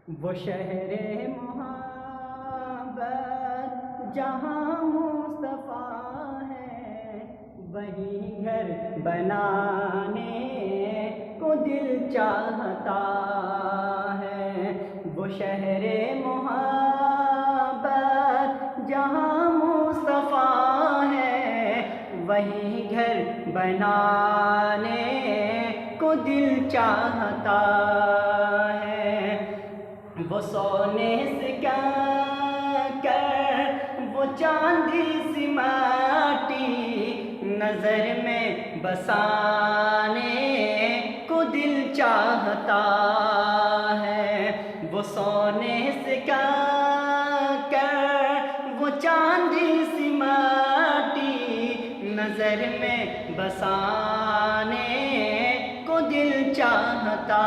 وہ شہر محبت جہاں مصطفیٰ ہے، وہی گھر بنانے کو دل چاہتا ہے۔ وہ شہر محبت جہاں مصطفیٰ ہے، وہی گھر بنانے کو دل چاہتا ہے۔ وہ سونے سے کنکر، وہ چاندی سی مٹی، نظر میں بسانے کو دل چاہتا ہے۔ وہ سونے سے کنکر، وہ چاندی سی مٹی، نظر میں بسانے کو دل چاہتا